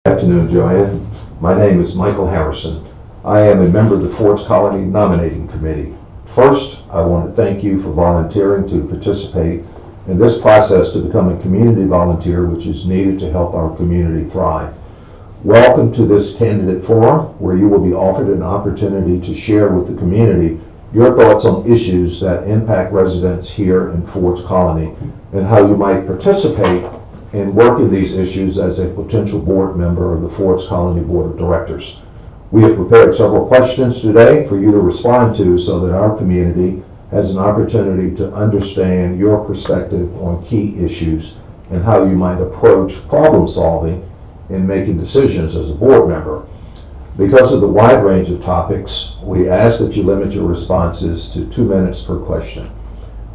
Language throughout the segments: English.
Good afternoon, Jo Ann. My name is Michael Harrison. I am a member of the Forbes Colony Nominating Committee. First, I want to thank you for volunteering to participate in this process to become a community volunteer, which is needed to help our community thrive. Welcome to this candidate forum, where you will be offered an opportunity to share with the community your thoughts on issues that impact residents here in Forbes Colony and how you might participate in working these issues as a potential board member of the Forbes Colony Board of Directors. We have prepared several questions today for you to respond to so that our community has an opportunity to understand your perspective on key issues and how you might approach problem solving in making decisions as a board member. Because of the wide range of topics, we ask that you limit your responses to 2 minutes per question.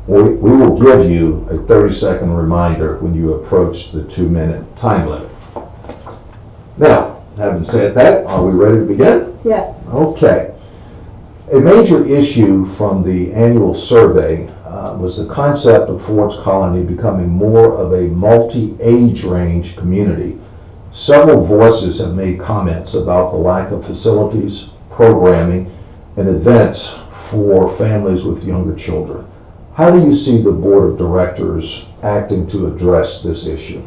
We will give you a 30-second reminder when you approach the 2-minute time limit. Now, having said that, are we ready to begin? Yes. Okay. A major issue from the annual survey was the concept of Forbes Colony becoming more of a multi-age range community. Several voices have made comments about the lack of facilities, programming, and events for families with younger children. How do you see the Board of Directors acting to address this issue?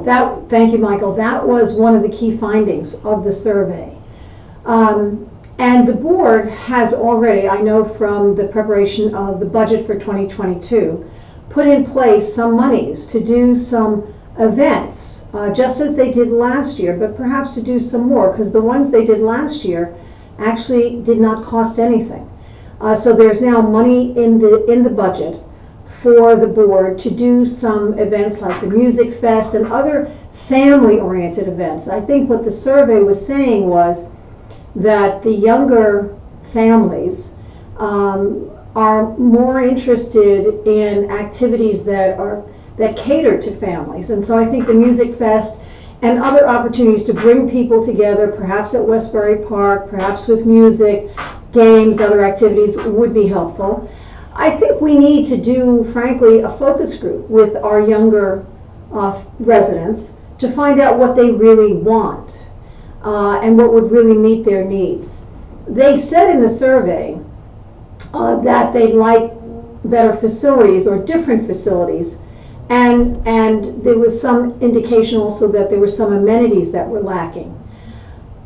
Thank you, Michael. That was one of the key findings of the survey. And the board has already, I know from the preparation of the budget for 2022, put in place some monies to do some events, just as they did last year, but perhaps to do some more, because the ones they did last year actually did not cost anything. So there's now money in the budget for the board to do some events like the Music Fest and other family-oriented events. I think what the survey was saying was that the younger families are more interested in activities that cater to families. And so I think the Music Fest and other opportunities to bring people together, perhaps at Westbury Park, perhaps with music, games, other activities, would be helpful. I think we need to do, frankly, a focus group with our younger residents to find out what they really want and what would really meet their needs. They said in the survey that they'd like better facilities or different facilities, and there was some indication also that there were some amenities that were lacking.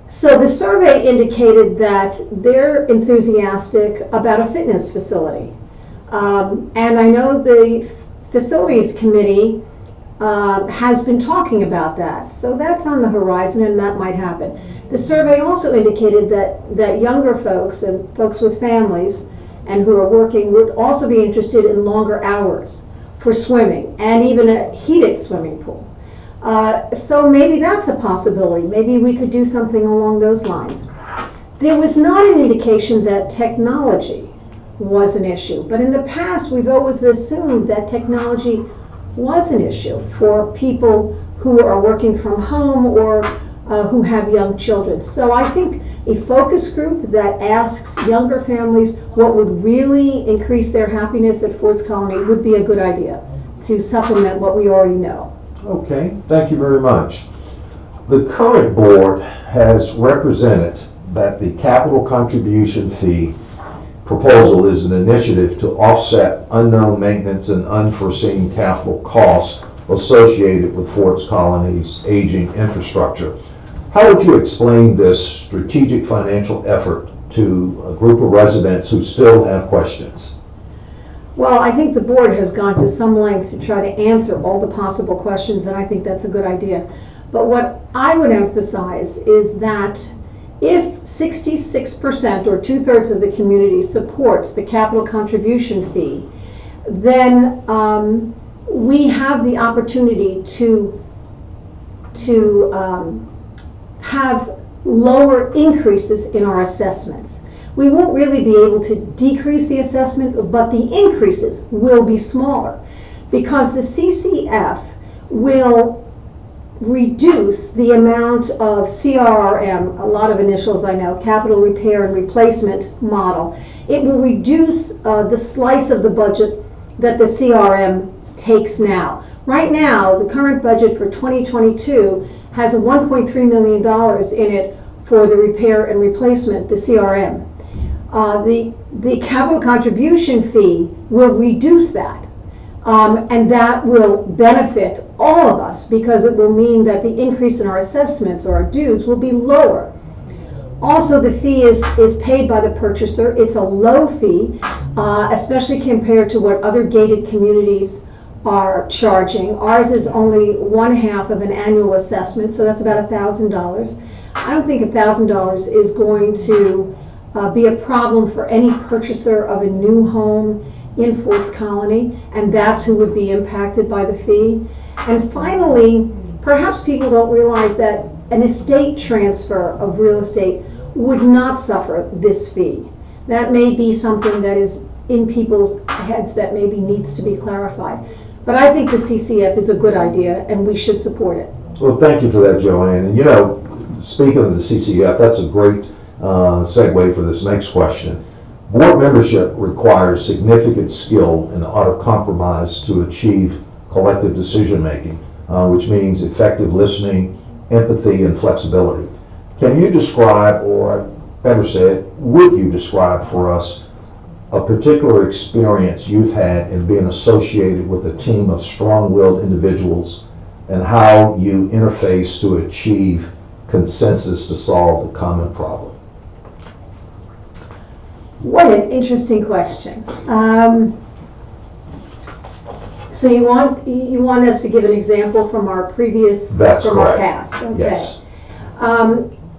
So the survey indicated that they're enthusiastic about a fitness facility. And I know the Facilities Committee has been talking about that. So that's on the horizon and that might happen. The survey also indicated that younger folks and folks with families and who are working would also be interested in longer hours for swimming and even a heated swimming pool. So maybe that's a possibility. Maybe we could do something along those lines. There was not an indication that technology was an issue, but in the past we've always assumed that technology was an issue for people who are working from home or who have young children. So I think a focus group that asks younger families what would really increase their happiness at Forbes Colony would be a good idea to supplement what we already know. Okay, thank you very much. The current board has represented that the capital contribution fee proposal is an initiative to offset unknown maintenance and unforeseen capital costs associated with Forbes Colony's aging infrastructure. How would you explain this strategic financial effort to a group of residents who still have questions? Well, I think the board has gone to some length to try to answer all the possible questions, and I think that's a good idea. But what I would emphasize is that if 66% or 2/3 of the community supports the capital contribution fee, then we have the opportunity to have lower increases in our assessments. We won't really be able to decrease the assessment, but the increases will be smaller because the CCF will reduce the amount of CRRM, a lot of initials I know, capital repair and replacement model. It will reduce the slice of the budget that the CRM takes now. Right now, the current budget for 2022 has a $1.3 million in it for the repair and replacement, the CRM. The capital contribution fee will reduce that. And that will benefit all of us because it will mean that the increase in our assessments or our dues will be lower. Also, the fee is paid by the purchaser. It's a low fee, especially compared to what other gated communities are charging. Ours is only 1/2 of an annual assessment, so that's about $1,000. I don't think $1,000 is going to be a problem for any purchaser of a new home in Ford's Colony, and that's who would be impacted by the fee. And finally, perhaps people don't realize that an estate transfer of real estate would not suffer this fee. That may be something that is in people's heads that maybe needs to be clarified. But I think the CCF is a good idea and we should support it. Well, thank you for that, Jo Ann. And speaking of the CCF, that's a great segue for this next question. Board membership requires significant skill and art of compromise to achieve collective decision making, which means effective listening, empathy, and flexibility. Can you describe, or better said, would you describe for us a particular experience you've had in being associated with a team of strong-willed individuals and how you interface to achieve consensus to solve a common problem? What an interesting question. So you want us to give an example from our previous, That's from correct. our past? Okay. Yes.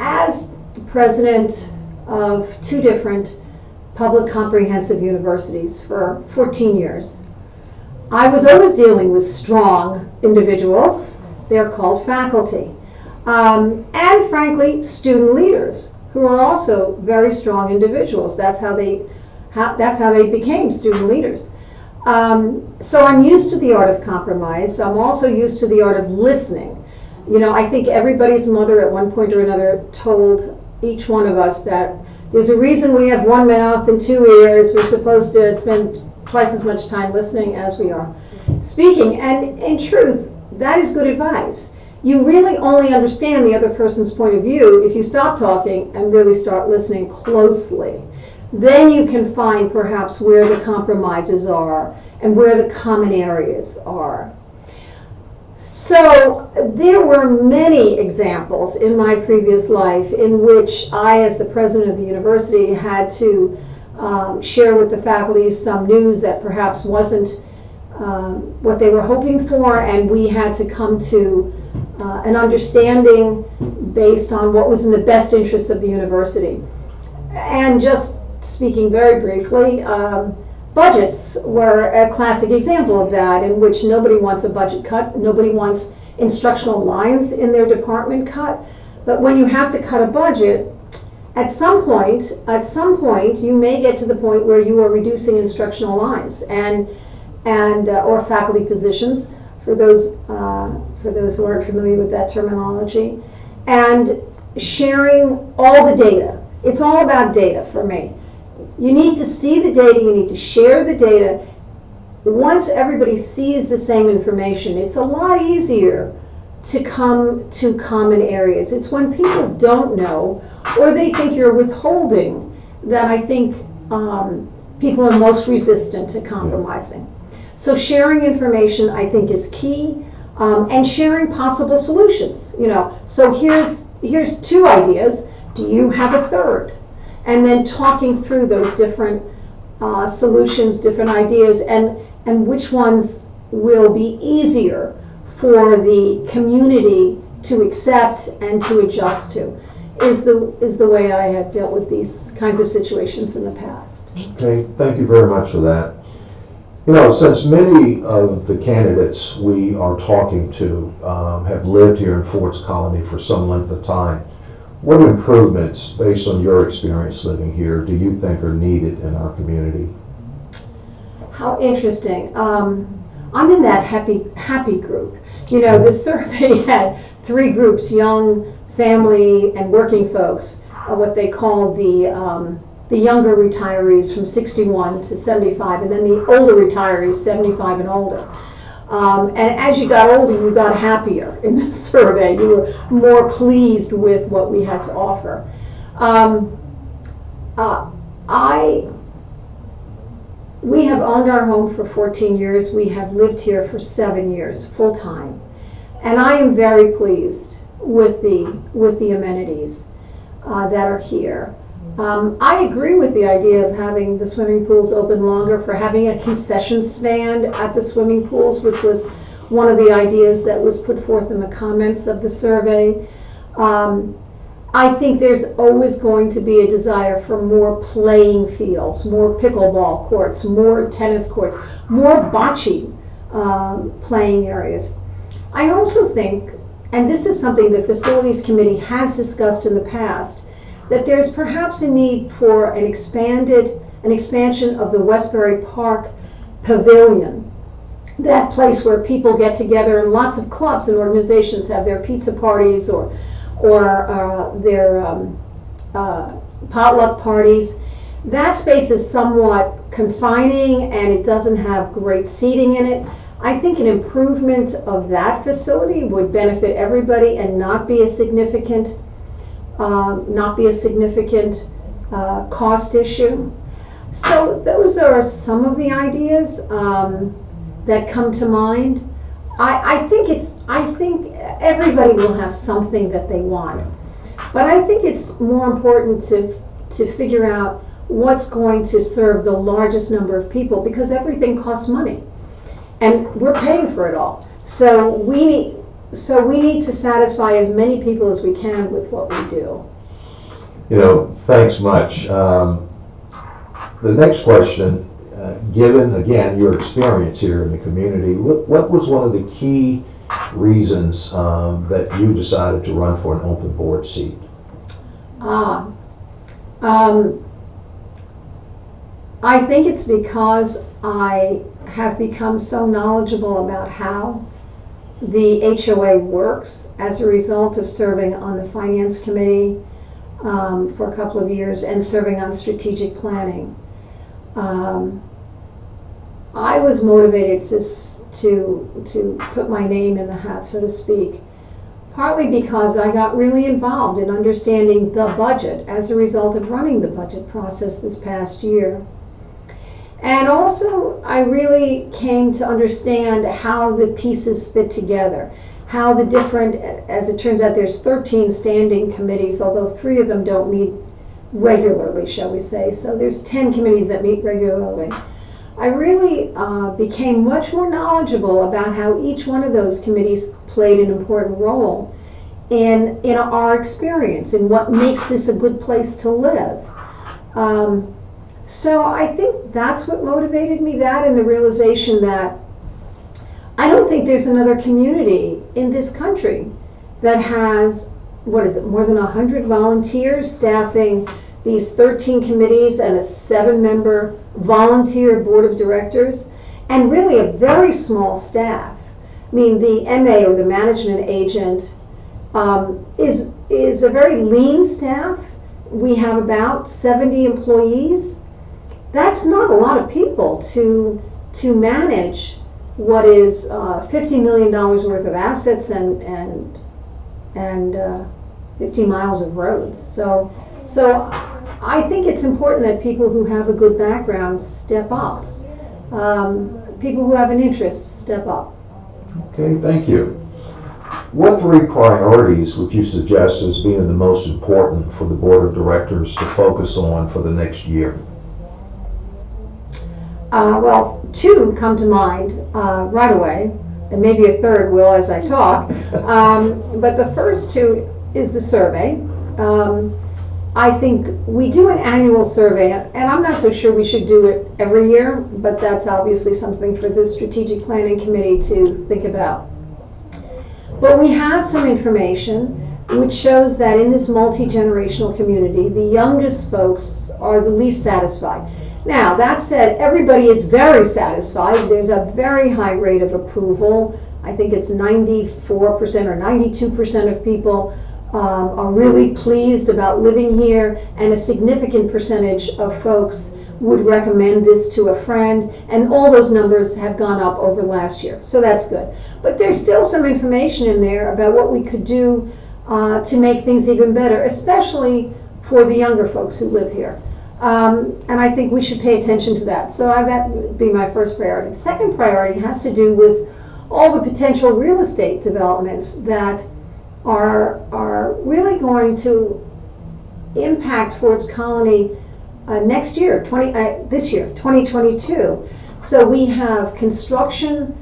As the president of 2 different public comprehensive universities for 14 years, I was always dealing with strong individuals. They're called faculty. And frankly, student leaders, who are also very strong individuals. That's how they became student leaders. So I'm used to the art of compromise. I'm also used to the art of listening. I think everybody's mother at one point or another told each one of us that there's a reason we have 1 mouth and 2 ears. We're supposed to spend twice as much time listening as we are speaking. And in truth, that is good advice. You really only understand the other person's point of view if you stop talking and really start listening closely. Then you can find perhaps where the compromises are and where the common areas are. So there were many examples in my previous life in which I, as the president of the university, had to share with the faculty some news that perhaps wasn't what they were hoping for, and we had to come to an understanding based on what was in the best interest of the university. And just speaking very briefly, budgets were a classic example of that, in which nobody wants a budget cut, nobody wants instructional lines in their department cut. But when you have to cut a budget, at some point, you may get to the point where you are reducing instructional lines and or faculty positions, for those who aren't familiar with that terminology, and sharing all the data. It's all about data for me. You need to see the data, you need to share the data. Once everybody sees the same information, it's a lot easier to come to common areas. It's when people don't know, or they think you're withholding, that I think people are most resistant to compromising. So sharing information, I think, is key, and sharing possible solutions. So here's 2 ideas. Do you have a third? And then talking through those different solutions, different ideas, and which ones will be easier for the community to accept and to adjust to, is the way I have dealt with these kinds of situations in the past. Okay, thank you very much for that. Since many of the candidates we are talking to have lived here in Ford's Colony for some length of time, what improvements, based on your experience living here, do you think are needed in our community? How interesting. I'm in that happy group. The survey had 3 groups: young, family, and working folks, what they call the younger retirees from 61 to 75, and then the older retirees, 75 and older. And as you got older, you got happier in the survey. You were more pleased with what we had to offer. We have owned our home for 14 years. We have lived here for 7 years, full time. And I am very pleased with the amenities that are here. I agree with the idea of having the swimming pools open longer, for having a concession stand at the swimming pools, which was one of the ideas that was put forth in the comments of the survey. I think there's always going to be a desire for more playing fields, more pickleball courts, more tennis courts, more bocce playing areas. I also think, and this is something the Facilities Committee has discussed in the past, that there's perhaps a need for an expansion of the Westbury Park Pavilion, that place where people get together, and lots of clubs and organizations have their pizza parties or their potluck parties. That space is somewhat confining and it doesn't have great seating in it. I think an improvement of that facility would benefit everybody and not be a significant cost issue. So those are some of the ideas that come to mind. I think everybody will have something that they want, but I think it's more important to figure out what's going to serve the largest number of people, because everything costs money, and we're paying for it all. So we need to satisfy as many people as we can with what we do. Thanks much. The next question, given again your experience here in the community, what was one of the key reasons that you decided to run for an open board seat? I think it's because I have become so knowledgeable about how the HOA works as a result of serving on the Finance Committee for a couple of years and serving on strategic planning. I was motivated to put my name in the hat, so to speak, partly because I got really involved in understanding the budget as a result of running the budget process this past year. And also, I really came to understand how the pieces fit together, how the different, as it turns out, there's 13 standing committees, although 3 of them don't meet regularly, shall we say. So there's 10 committees that meet regularly. I really became much more knowledgeable about how each one of those committees played an important role in our experience, in what makes this a good place to live. So I think that's what motivated me, that and the realization that I don't think there's another community in this country that has, more than 100 volunteers staffing these 13 committees and a 7-member volunteer board of directors, and really a very small staff. I mean, the MA, or the management agent, is a very lean staff. We have about 70 employees. That's not a lot of people to manage what is $50 million worth of assets and 50 miles of roads. So I think it's important that people who have a good background step up. People who have an interest step up. Okay, thank you. What 3 priorities would you suggest as being the most important for the board of directors to focus on for the next year? Well, 2 come to mind right away, and maybe a third will as I talk. But the first 2 is the survey. I think we do an annual survey, and I'm not so sure we should do it every year, but that's obviously something for the Strategic Planning Committee to think about. But we have some information which shows that in this multi-generational community, the youngest folks are the least satisfied. Now, that said, everybody is very satisfied. There's a very high rate of approval. I think it's 94% or 92% of people are really pleased about living here, and a significant percentage of folks would recommend this to a friend, and all those numbers have gone up over last year, so that's good. But there's still some information in there about what we could do to make things even better, especially for the younger folks who live here. And I think we should pay attention to that. So that would be my first priority. The second priority has to do with all the potential real estate developments that are really going to impact Ford's Colony next year, this year, 2022. So we have construction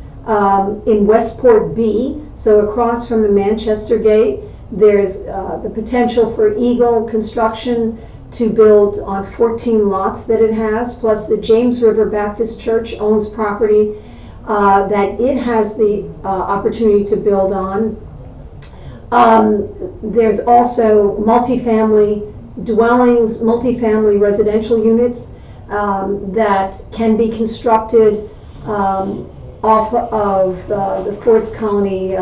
in Westport B, so across from the Manchester Gate. There's the potential for Eagle Construction to build on 14 lots that it has, plus the James River Baptist Church owns property that it has the opportunity to build on. There's also multifamily dwellings, multifamily residential units that can be constructed off of the Ford's Colony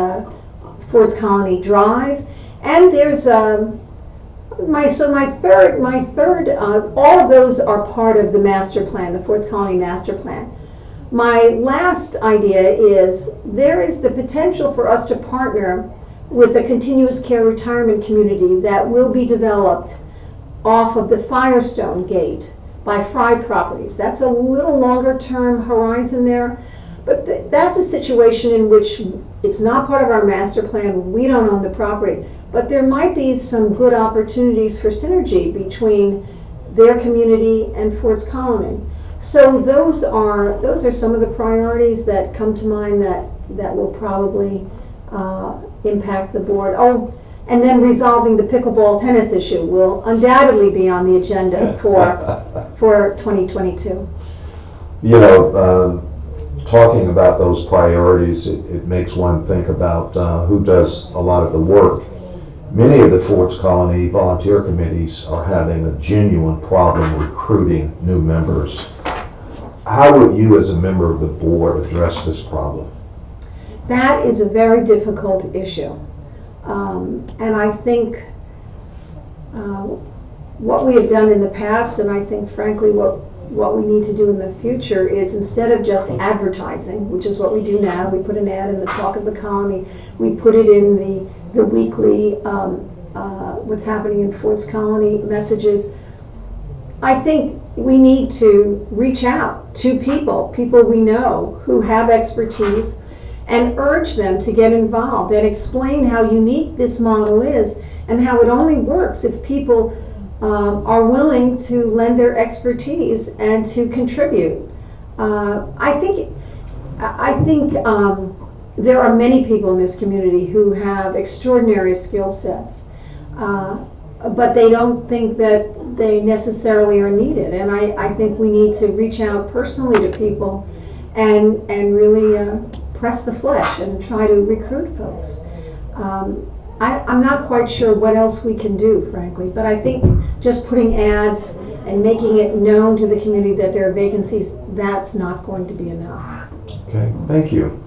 Drive. And there's my third, all of those are part of the master plan, the Ford's Colony master plan. My last idea is there is the potential for us to partner with a continuous care retirement community that will be developed off of the Firestone Gate by Fry Properties. That's a little longer term horizon there, but that's a situation in which it's not part of our master plan. We don't own the property, but there might be some good opportunities for synergy between their community and Ford's Colony. So those are some of the priorities that come to mind that will probably impact the board. Oh, and then resolving the pickleball tennis issue will undoubtedly be on the agenda for 2022. You know, talking about those priorities, it makes one think about who does a lot of the work. Many of the Ford's Colony volunteer committees are having a genuine problem recruiting new members. How would you, as a member of the board, address this problem? That is a very difficult issue. And I think what we have done in the past, and I think frankly what we need to do in the future, is instead of just advertising, which is what we do now, we put an ad in the Talk of the Colony, we put it in the weekly what's happening in Ford's Colony messages. I think we need to reach out to people we know who have expertise, and urge them to get involved and explain how unique this model is and how it only works if people are willing to lend their expertise and to contribute. I think there are many people in this community who have extraordinary skill sets, but they don't think that they necessarily are needed. And I think we need to reach out personally to people and really press the flesh and try to recruit folks. I'm not quite sure what else we can do, frankly, but I think just putting ads and making it known to the community that there are vacancies, that's not going to be enough. Okay, thank you.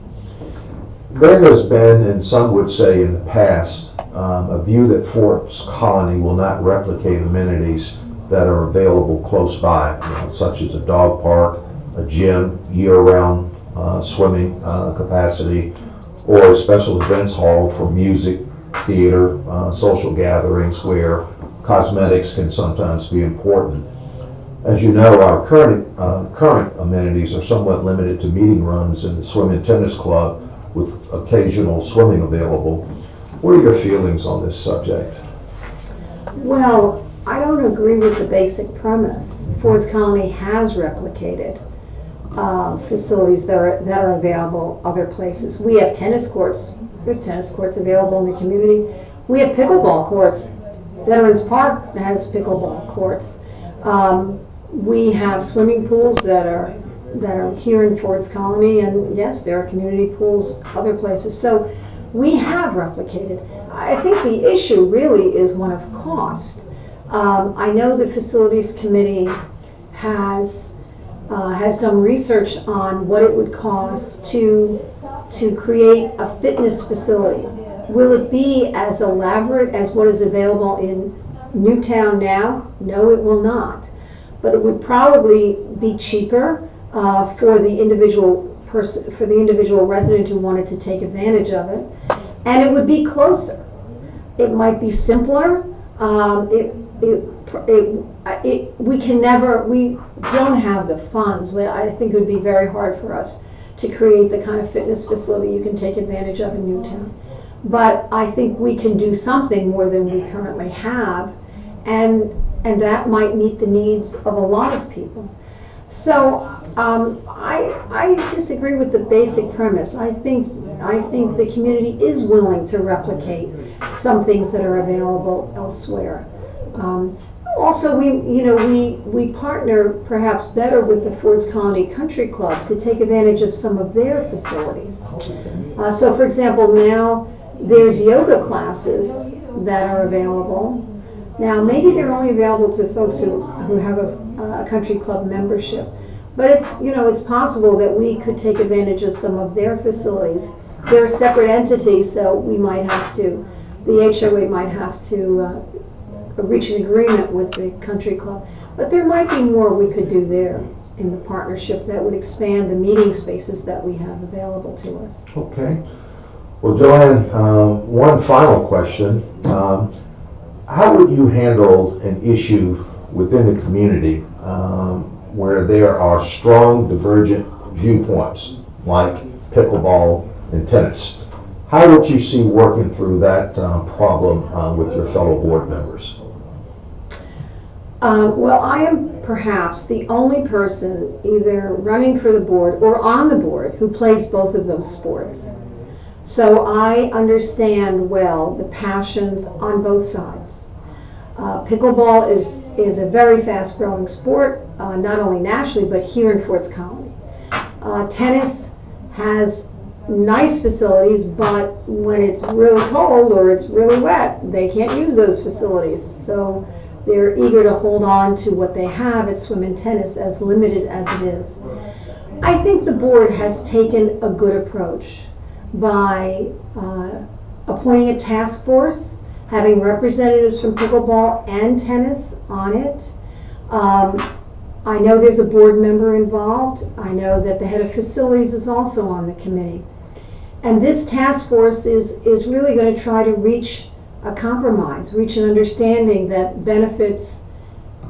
There has been, and some would say in the past, a view that Ford's Colony will not replicate amenities that are available close by, such as a dog park, a gym, year-round swimming capacity, or a special events hall for music, theater, social gatherings where cosmetics can sometimes be important. As you know, our current amenities are somewhat limited to meeting rooms and the swim and tennis club with occasional swimming available. What are your feelings on this subject? Well, I don't agree with the basic premise. Ford's Colony has replicated facilities that are available other places. We have tennis courts. There's tennis courts available in the community. We have pickleball courts. Veterans Park has pickleball courts. We have swimming pools that are here in Ford's Colony, and yes, there are community pools other places. So we have replicated. I think the issue really is one of cost. I know the Facilities Committee has done research on what it would cost to create a fitness facility. Will it be as elaborate as what is available in Newtown now? No, it will not. but it would probably be cheaper for the individual person, for the individual resident who wanted to take advantage of it, and it would be closer. It might be simpler. We don't have the funds. I think it would be very hard for us to create the kind of fitness facility you can take advantage of in Newtown. But I think we can do something more than we currently have, and that might meet the needs of a lot of people. So I disagree with the basic premise. I think the community is willing to replicate some things that are available elsewhere. Also, we partner perhaps better with the Ford's Colony Country Club to take advantage of some of their facilities. So, for example, now there's yoga classes that are available. Now, maybe they're only available to folks who have a country club membership, but it's possible that we could take advantage of some of their facilities. They're a separate entity, so the HOA might have to reach an agreement with the country club. But there might be more we could do there in the partnership that would expand the meeting spaces that we have available to us. Okay. Well, Jo Ann, one final question. How would you handle an issue within the community where there are strong divergent viewpoints, like pickleball and tennis? How would you see working through that problem with your fellow board members? Well, I am perhaps the only person either running for the board or on the board who plays both of those sports. So I understand well the passions on both sides. Pickleball is a very fast-growing sport, not only nationally, but here in Ford's Colony. Tennis has nice facilities, but when it's really cold or it's really wet, they can't use those facilities. So they're eager to hold on to what they have at swim and tennis, as limited as it is. I think the board has taken a good approach by appointing a task force, having representatives from pickleball and tennis on it. I know there's a board member involved. I know that the head of facilities is also on the committee. And this task force is really going to try to reach a compromise, reach an understanding that benefits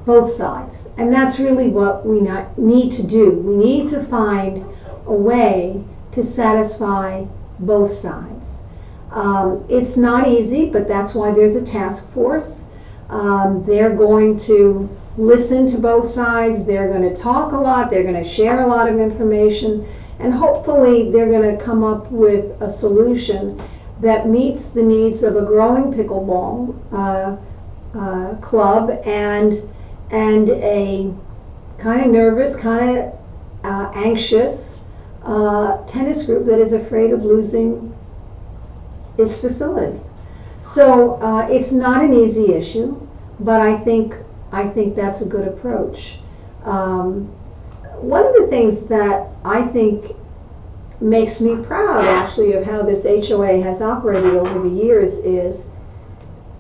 both sides. And that's really what we need to do. We need to find a way to satisfy both sides. It's not easy, but that's why there's a task force. They're going to listen to both sides. They're going to talk a lot. They're going to share a lot of information. And hopefully they're going to come up with a solution that meets the needs of a growing pickleball club and a kind of nervous, kind of anxious tennis group that is afraid of losing its facilities. So it's not an easy issue, but I think that's a good approach. One of the things that I think makes me proud, actually, of how this HOA has operated over the years is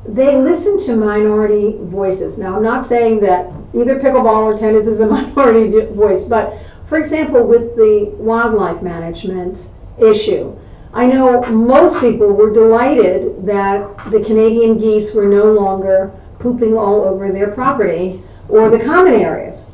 they listen to minority voices. Now, I'm not saying that either pickleball or tennis is a minority voice, but for example, with the wildlife management issue, I know most people were delighted that the Canadian geese were no longer pooping all over their property or the common areas.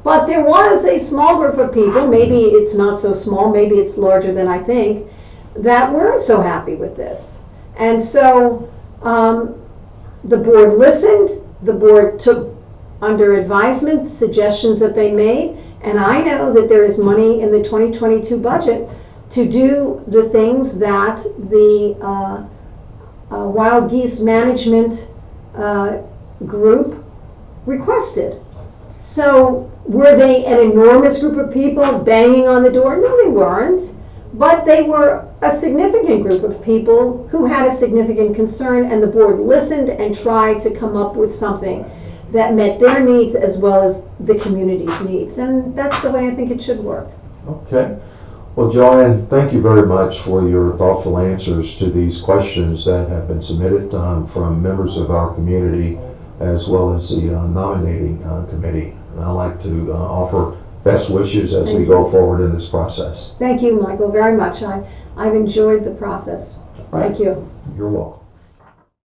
But there was a small group of people, maybe it's not so small, maybe it's larger than I think, that weren't so happy with this. And so the board listened, the board took under advisement suggestions that they made, and I know that there is money in the 2022 budget to do the things that the wild geese management group requested. So were they an enormous group of people banging on the door? No, they weren't. But they were a significant group of people who had a significant concern, and the board listened and tried to come up with something that met their needs as well as the community's needs. And that's the way I think it should work. Okay. Well, Jo Ann, thank you very much for your thoughtful answers to these questions that have been submitted from members of our community as well as the nominating committee. And I'd like to offer best wishes as we go forward in this process. Thank you, Michael, very much. I've enjoyed the process. Thank you. You're welcome.